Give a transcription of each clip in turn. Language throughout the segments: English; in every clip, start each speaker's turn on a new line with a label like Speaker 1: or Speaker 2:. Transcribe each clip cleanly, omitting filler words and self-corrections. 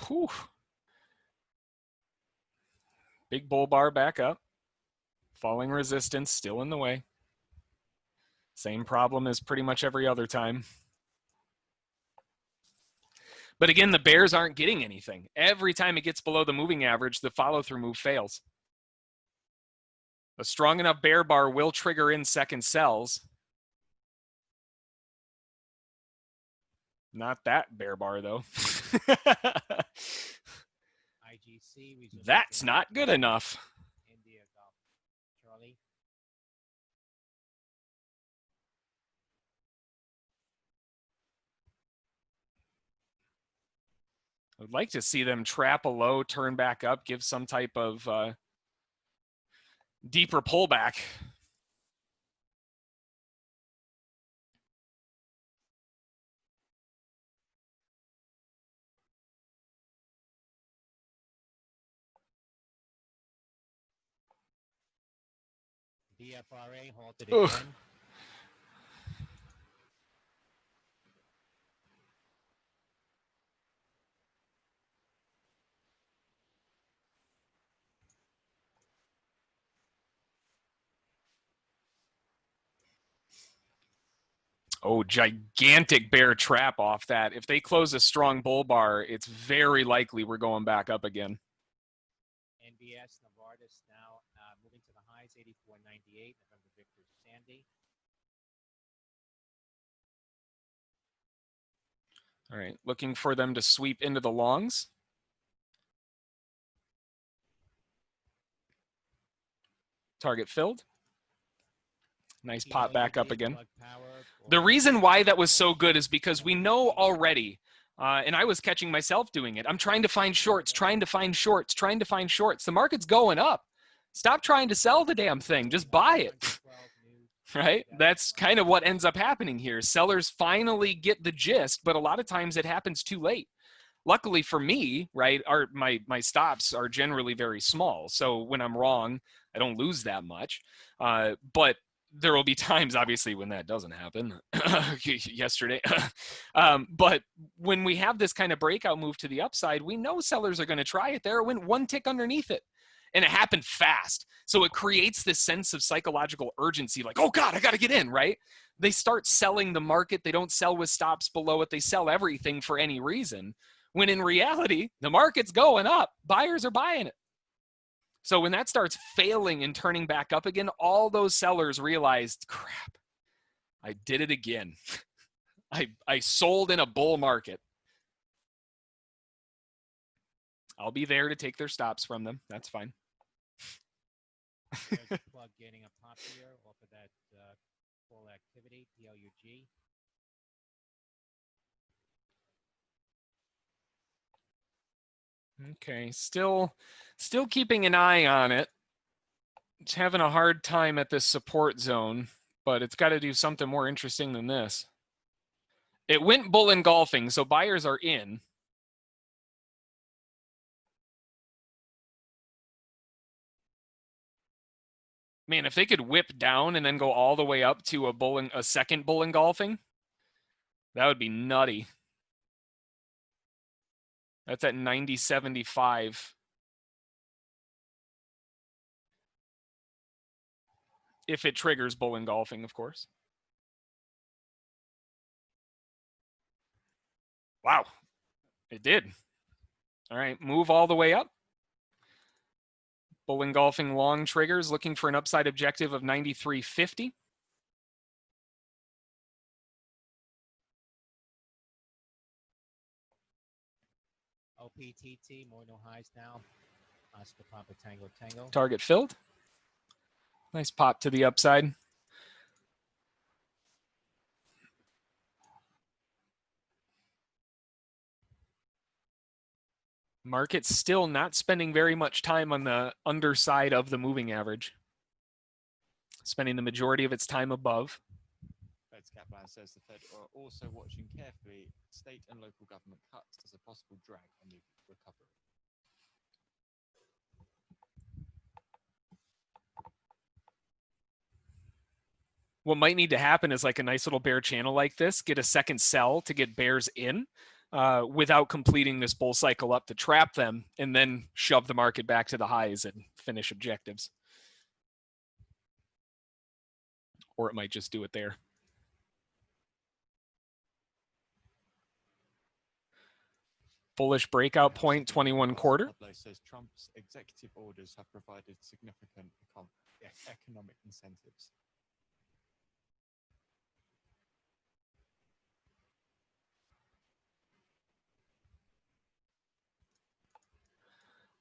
Speaker 1: Whew. Big bull bar back up. Falling resistance still in the way. Same problem as pretty much every other time. But again, the bears aren't getting anything. Every time it gets below the moving average, the follow-through move fails. A strong enough bear bar will trigger in second sells. Not that bear bar, though. That's not good enough. I would like to see them trap a low, turn back up, give some type of deeper pullback.
Speaker 2: DFRA halted
Speaker 1: Ugh.
Speaker 2: again.
Speaker 1: Oh, gigantic bear trap off that. If they close a strong bull bar, it's very likely we're going back up again.
Speaker 2: NBS Novartis now moving to the highs, 84.98. November Victor Sandy.
Speaker 1: All right, looking for them to sweep into the longs. Target filled. Nice pop back up again. The reason why that was so good is because we know already, and I was catching myself doing it. I'm trying to find shorts, trying to find shorts, trying to find shorts. The market's going up. Stop trying to sell the damn thing. Just buy it. Right? That's kind of what ends up happening here. Sellers finally get the gist, but a lot of times it happens too late. Luckily for me, right, my stops are generally very small. So when I'm wrong, I don't lose that much. But there will be times, obviously, when that doesn't happen. Yesterday. But when we have this kind of breakout move to the upside, we know sellers are going to try it there. It went one tick underneath it. And it happened fast. So it creates this sense of psychological urgency, like, oh God, I got to get in, right? They start selling the market. They don't sell with stops below it. They sell everything for any reason. When in reality, the market's going up. Buyers are buying it. So when that starts failing and turning back up again, all those sellers realized, crap, I did it again. I sold in a bull market. I'll be there to take their stops from them. That's fine.
Speaker 2: There's a plug getting a pop here off of that full activity, PLUG.
Speaker 1: Okay, still keeping an eye on it. It's having a hard time at this support zone, but it's got to do something more interesting than this. It went bull engulfing, so buyers are in. Man, if they could whip down and then go all the way up to a second bull engulfing, that would be nutty. That's at 90.75. If it triggers bull engulfing, of course. Wow, it did. All right, move all the way up. Bull engulfing long triggers, looking for an upside objective of 93.50.
Speaker 2: OPTT, more no highs now. Oscar Papa Tango Tango.
Speaker 1: Target filled. Nice pop to the upside. Market's still not spending very much time on the underside of the moving average. Spending the majority of its time above.
Speaker 3: Fed's Kaplan says the Fed are also watching carefully state and local government cuts as a possible drag on the recovery.
Speaker 1: What might need to happen is like a nice little bear channel like this, get a second sell to get bears in. without completing this bull cycle up to trap them and then shove the market back to the highs and finish objectives. Or it might just do it there. Bullish breakout point, 21 quarter.
Speaker 3: Says Trump's executive orders have provided significant economic incentives.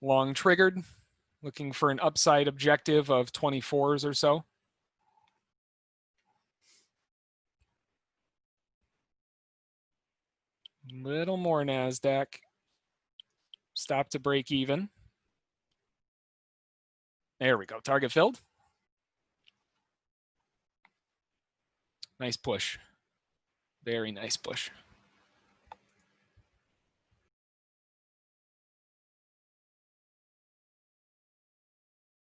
Speaker 1: Long triggered, looking for an upside objective of 24s or so. Little more NASDAQ. Stop to break even. There we go. Target filled. Nice push. Very nice push.